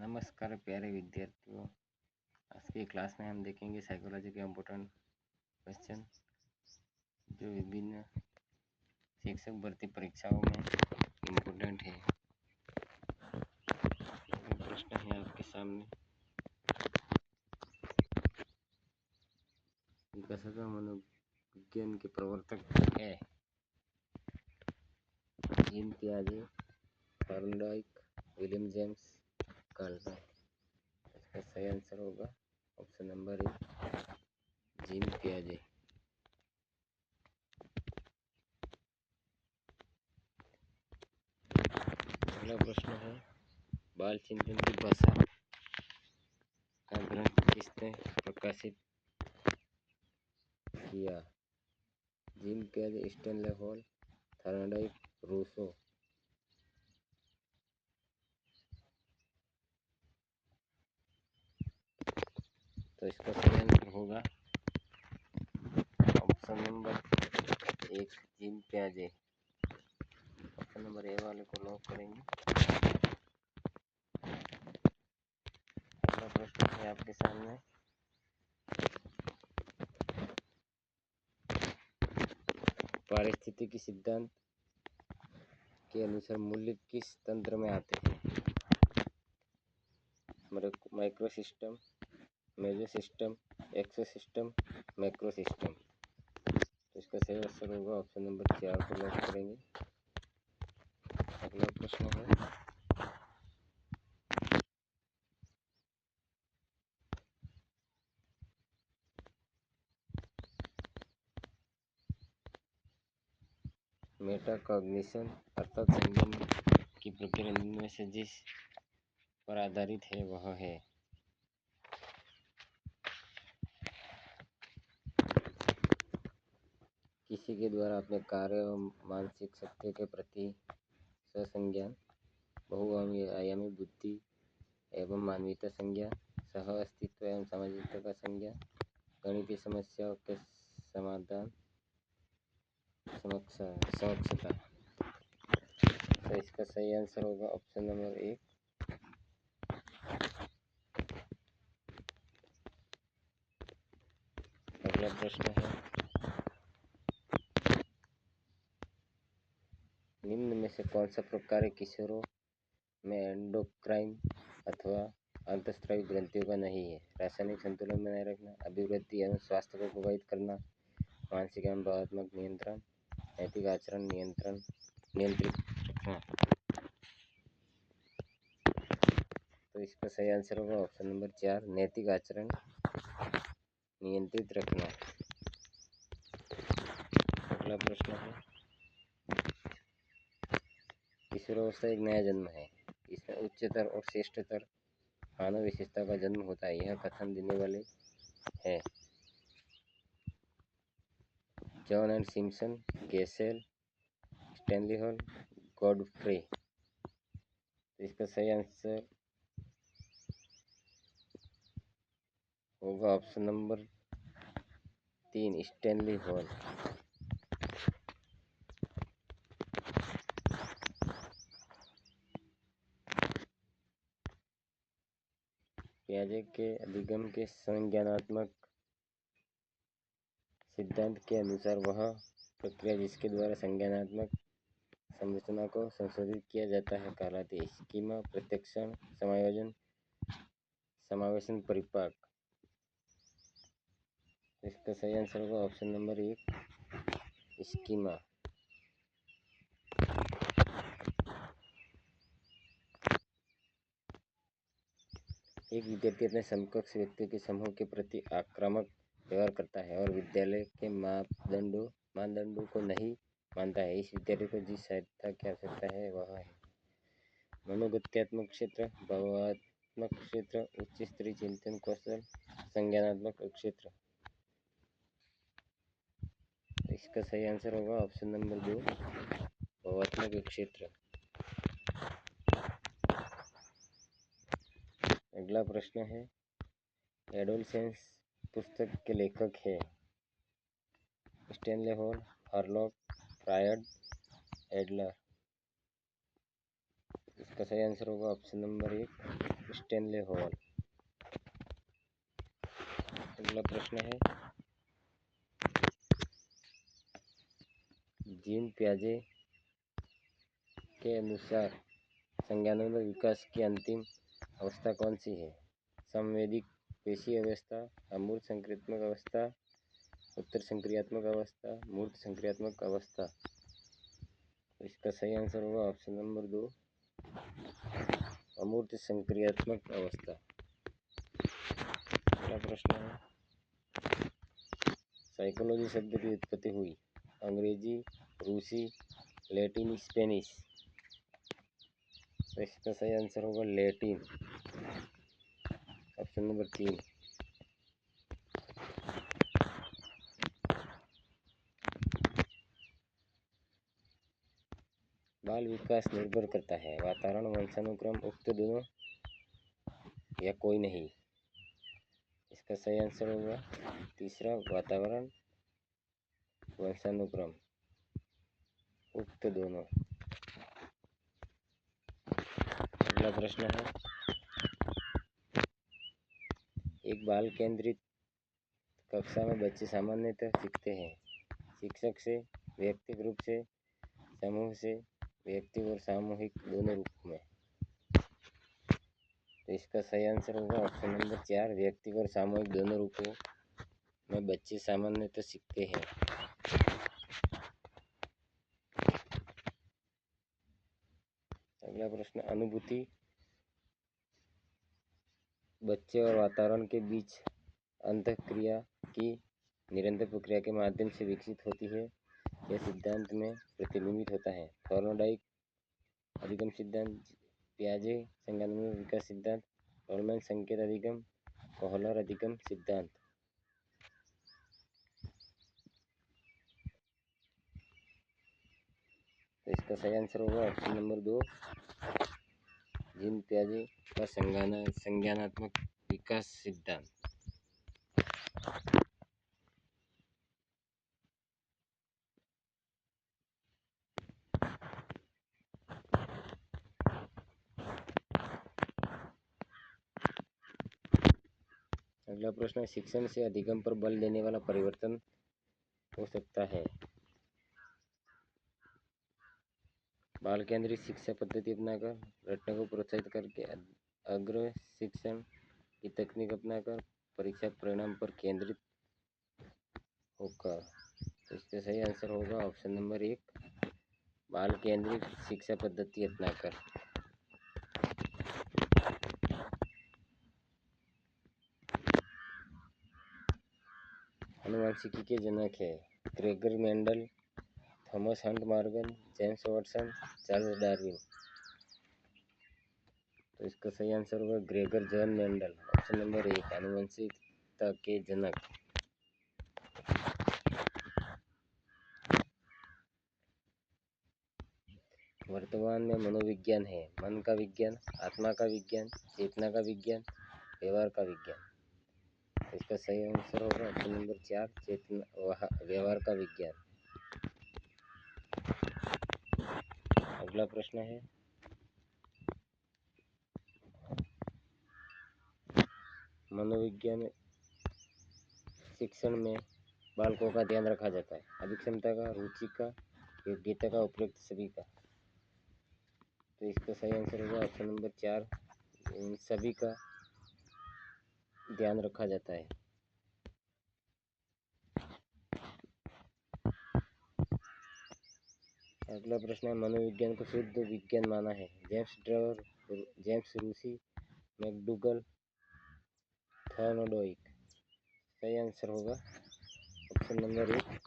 नमस्कार प्यारे विद्यार्थियों। आज की क्लास में हम देखेंगे साइकोलॉजी के इम्पोर्टेंट क्वेश्चन जो विभिन्न शिक्षक भर्ती परीक्षाओं में इम्पोर्टेंट है। प्रश्न है आपके सामने। विकसता मनोविज्ञान के प्रवर्तक है जीन पियाजे, थॉर्नडाइक, विलियम जेम्स गाल्टन। इसका सही आंसर होगा ऑप्शन नंबर ए, जीन पियाजे। अगला प्रश्न है, बाल चिंतन की भाषा का ग्रंथ किसने प्रकाशित किया? जीन पियाजे, स्टैनले हॉल, थॉर्नडाइक, रूसो। तो इसका सही आंसर होगा ऑप्शन नंबर एक, जीन पियाजे। ऑप्शन नंबर ए वाले को लॉक करेंगे। अगला प्रश्न है आपके सामने, पारिस्थितिकी सिद्धांत के अनुसार मूल्य किस तंत्र में आते हैं? माइक्रो सिस्टम, मेजो सिस्टम, एक्सो सिस्टम, मैक्रो सिस्टम। तो इसका सही आंसर होगा ऑप्शन नंबर 4 को लॉक करेंगे। अगला प्रश्न है, मेटाकॉग्निशन अर्थात संज्ञान की प्रक्रिया निम्न में से जिस पर आधारित है वह है? किसी के द्वारा अपने कार्य एवं मानसिक सत्य के प्रति ससंज्ञान, बहुआयामी बुद्धि एवं मानवीयता संज्ञान, सह अस्तित्व एवं सामाजिकता का संज्ञान, गणितीय समस्याओं के समाधान, समक्षता। तो इसका सही आंसर होगा ऑप्शन नंबर 1। अगला प्रश्न है, निम्न में से कौन सा प्रकार किशोरों में एंडोक्राइन अथवा अंतःस्रावी ग्रंथियों का नहीं है? रासायनिक संतुलन बनाए रखना, अभिवृद्धि एवं स्वास्थ्य को प्रभावित करना, मानसिक एवं भावनात्मक नियंत्रण, नैतिक आचरण नियंत्रित रखना। तो इसका सही आंसर होगा ऑप्शन नंबर 4, नैतिक आचरण नियंत्रित रखना। अगला प्रश्न है, किशोरावस्था एक नया जन्म है, इसमें उच्चतर और श्रेष्ठतर मानव विशेषता का जन्म होता है, यह कथन देने वाले हैं? John and Simpson, Gesell, Stanley Hall, Godfrey. तो इसका सही आंसर होगा ऑप्शन नंबर 3, स्टैनली हॉल। पियाजे के अधिगम के संज्ञानात्मक सिद्धांत के अनुसार वह प्रक्रिया जिसके द्वारा संज्ञानात्मक संरचना को संशोधित किया जाता है कहलाती है स्कीमा, प्रत्यक्षण, समायोजन, समावेशन, परिपाक। इसका सही आंसर होगा ऑप्शन नंबर 1, स्कीमा। एक विद्यार्थी अपने समकक्ष व्यक्तियों के समूह के प्रति आक्रामक व्यवहार करता है और विद्यालय के मानदंडों को नहीं मानता है। इस विद्यार्थी को जिस सहायता की आवश्यकता है वह है मनोगत्यात्मक क्षेत्र, भावात्मक क्षेत्र, उच्च स्तरीय चिंतन कौशल, संज्ञानात्मक क्षेत्र। इसका सही आंसर होगा ऑप्शन नंबर 2, भावात्मक क्षेत्र। अगला प्रश्न है, एडोलसेंस पुस्तक के लेखक है स्टैनले हॉल, हार्लॉक, फ्रायड, एडलर। इसका सही आंसर होगा ऑप्शन नंबर 1, स्टेनले हॉल। अगला प्रश्न है, जीन पियाजे के अनुसार संज्ञानात्मक विकास की अंतिम अवस्था कौन सी है? संवेदिक पेशी अवस्था, अमूर्त संक्रियात्मक अवस्था, उत्तर संक्रियात्मक अवस्था, मूर्त संक्रियात्मक अवस्था। तो इसका सही आंसर होगा ऑप्शन नंबर 2, अमूर्त संक्रियात्मक अवस्था। अगला प्रश्न है, साइकोलॉजी शब्द की उत्पत्ति हुई अंग्रेजी, रूसी, लैटिन, स्पेनिश। तो इसका सही आंसर होगा लैटिन, ऑप्शन नंबर 3। बाल विकास निर्भर करता है वातावरण, वंशानुक्रम, उक्त दोनों या कोई नहीं। इसका सही आंसर होगा तीसरा, वातावरण, वंशानुक्रम, उक्त दोनों। अगला प्रश्न है, एक बाल केंद्रित कक्षा में बच्चे सामान्यतः सीखते हैं शिक्षक से, व्यक्तिगत रूप से, समूह से, व्यक्ति और सामूहिक दोनों रूप में। तो इसका सही आंसर होगा ऑप्शन नंबर 4, व्यक्तिगत और सामूहिक दोनों रूपों में बच्चे सामान्यतः सीखते हैं। अगला प्रश्न, अनुभूति बच्चे और वातावरण के बीच अंतःक्रिया की निरंतर प्रक्रिया के माध्यम से विकसित होती है, यह सिद्धांत में प्रतिबिंबित होता है। थॉर्नडाइक अधिगम सिद्धांत, पियाजे संज्ञानात्मक विकास सिद्धांत, टॉलमैन संकेत अधिगम, कोहलर अधिगम सिद्धांत। तो इसका सही आंसर होगा ऑप्शन नंबर 2, जीन पियाजे का संज्ञानात्मक विकास सिद्धांत। अगला प्रश्न है, शिक्षण से अधिगम पर बल देने वाला परिवर्तन हो सकता है। बाल केंद्रित शिक्षा पद्धति अपनाकर, रटने को प्रोत्साहित करके, अग्र शिक्षण की तकनीक अपनाकर, परीक्षा परिणाम पर केंद्रित होकर। तो इसका सही आंसर होगा ऑप्शन नंबर 1, बाल केंद्रित शिक्षा पद्धति अपनाकर। आनुवंशिकी के जनक है Gregor Mendel, Thomas Hunt Morgan, James Watson, Charles Darwin. तो इसका सही आंसर होगा Gregor John Mendel, option number 1, आनुवंशिकता के जनक। वर्तमान में मनोविज्ञान है मन का विज्ञान, आत्मा का विज्ञान, चेतना का विज्ञान, व्यवहार का विज्ञान। तो इसका सही आंसर होगा ऑप्शन नंबर 4, चेतना व्यवहार का विज्ञान। अगला प्रश्न है, मनोविज्ञान शिक्षण में बालकों का ध्यान रखा जाता है अभिक्षमता का, रुचि का, योग्यता का, उपयुक्त सभी का। तो इसका सही आंसर होगा ऑप्शन नंबर 4, इन सभी का ध्यान रखा जाता है। अगला प्रश्न है, मनोविज्ञान को शुद्ध विज्ञान माना है जेम्स ड्रेवर, जेम्स रूसी, मैकडूगल, थॉर्नडाइक। सही आंसर होगा ऑप्शन नंबर 1,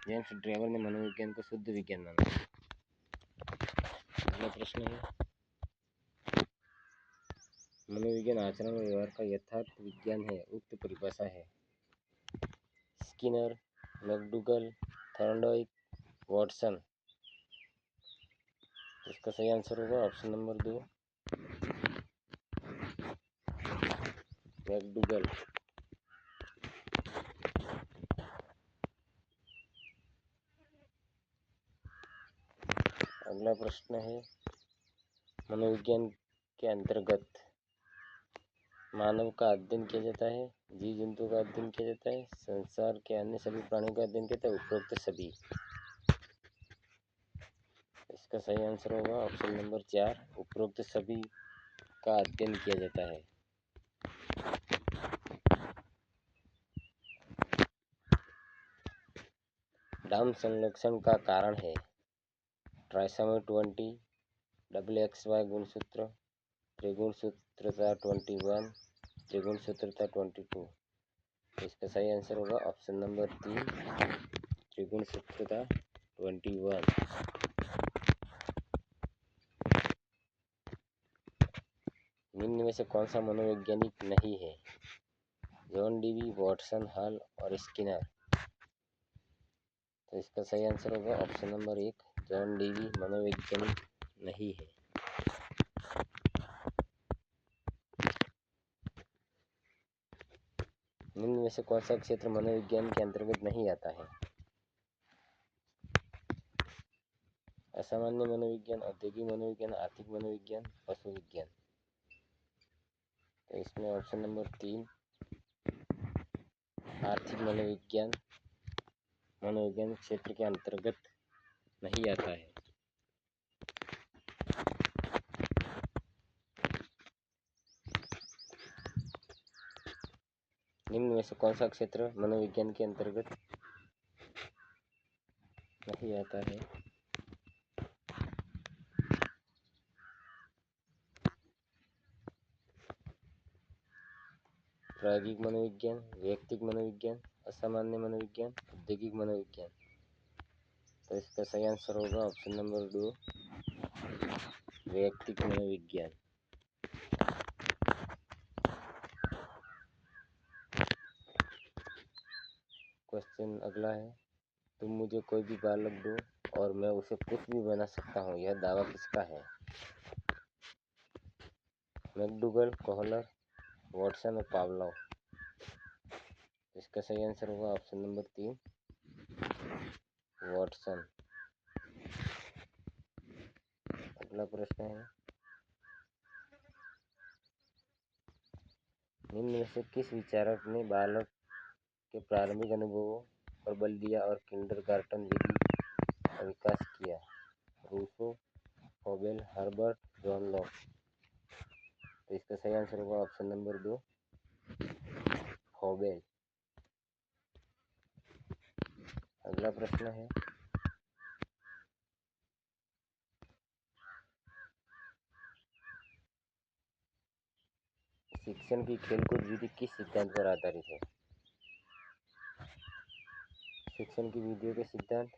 जेम्स ड्रेवर ने मनोविज्ञान को शुद्ध विज्ञान माना। अगला प्रश्न है, मनोविज्ञान आचरण और व्यवहार का यथार्थ विज्ञान है, उक्त परिभाषा है स्किनर, मैकडूगल, थॉर्नडाइक, वाटसन। इसका सही आंसर होगा ऑप्शन नंबर 2, मैकडूगल। अगला प्रश्न है, मनोविज्ञान के अंतर्गत मानव का अध्ययन किया जाता है, जीव जंतु का अध्ययन किया जाता है, संसार के अन्य सभी प्राणियों का अध्ययन किया जाता है, उपरोक्त सभी। इसका सही आंसर होगा ऑप्शन नंबर 4, उपरोक्त सभी का अध्ययन किया जाता है। डाउन संलक्षण का कारण है ट्राइसोमी 20, XXY गुणसूत्र, त्रिगुणसूत्रता 21, त्रिगुणसूत्रता 22। इसका सही आंसर होगा ऑप्शन नंबर 3, त्रिगुणसूत्रता 21। निम्न में से कौन सा मनोवैज्ञानिक नहीं है? जॉन डीवी, वॉटसन, हॉल और स्किनर। तो इसका सही आंसर होगा ऑप्शन नंबर 1, जॉन डीवी मनोवैज्ञानिक नहीं है। निम्न में से कौन सा क्षेत्र मनोविज्ञान के अंतर्गत नहीं आता है? असामान्य मनोविज्ञान, औद्योगिक मनोविज्ञान, आर्थिक मनोविज्ञान, पशु विज्ञान। तो इसमें ऑप्शन नंबर 3, आर्थिक मनोविज्ञान मनोविज्ञान क्षेत्र के अंतर्गत नहीं आता है। निम्न में से कौन सा क्षेत्र मनोविज्ञान के अंतर्गत नहीं आता है? प्रायोगिक मनोविज्ञान, वैयक्तिक मनोविज्ञान, असामान्य मनोविज्ञान, औद्योगिक मनोविज्ञान। तो इसका सही आंसर होगा ऑप्शन नंबर 2, वैयक्तिक मनोविज्ञान। क्वेश्चन अगला है, तुम मुझे कोई भी बालक दो और मैं उसे कुछ भी बना सकता हूँ, यह दावा किसका है? मैकडूगल, कोहलर, वॉटसन और पावलोव। इसका सही आंसर होगा ऑप्शन नंबर 3, वॉटसन। अगला प्रश्न है, निम्न में से किस विचारक ने बालक के प्रारंभिक अनुभवों पर बल दिया और किंडरगार्टन विधि का विकास किया? Rousseau, Froebel, Herbart, John Locke. तो इसका सही आंसर होगा ऑप्शन नंबर 2, फॉबेल। अगला प्रश्न है, शिक्षण की खेलकूद विधि किस सिद्धांत पर आधारित है? शिक्षण की विधियों के सिद्धांत,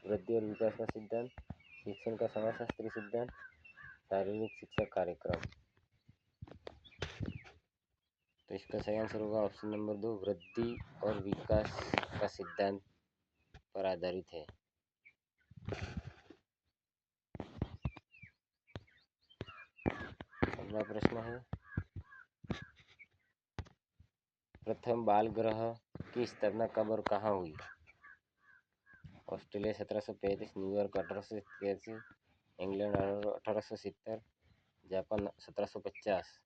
वृद्धि और विकास का सिद्धांत, शिक्षण का समाजशास्त्री सिद्धांत, शारीरिक शिक्षा कार्यक्रम। तो इसका सही आंसर होगा ऑप्शन नंबर 2, वृद्धि और विकास का सिद्धांत पर आधारित है। अगला प्रश्न है, प्रथम बाल ग्रह की स्थापना कब और कहाँ हुई? Australia 1735, New York 1883, England 1870, Japan 1750।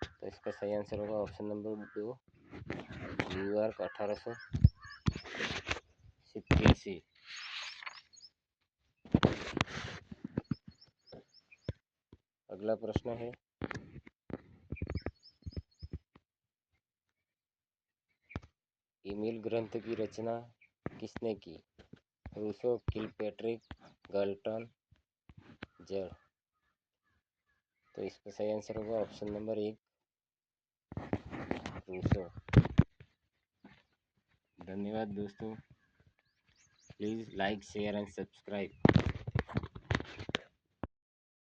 तो इसका सही आंसर होगा ऑप्शन नंबर 2, न्यूयॉर्क 1887। अगला प्रश्न है, ईमेल ग्रंथ की रचना किसने की? रूसो, किलपैट्रिक, गल्टन, जड़। तो इसका सही आंसर होगा ऑप्शन नंबर 1, रूसो। धन्यवाद दोस्तों, please like, share and subscribe.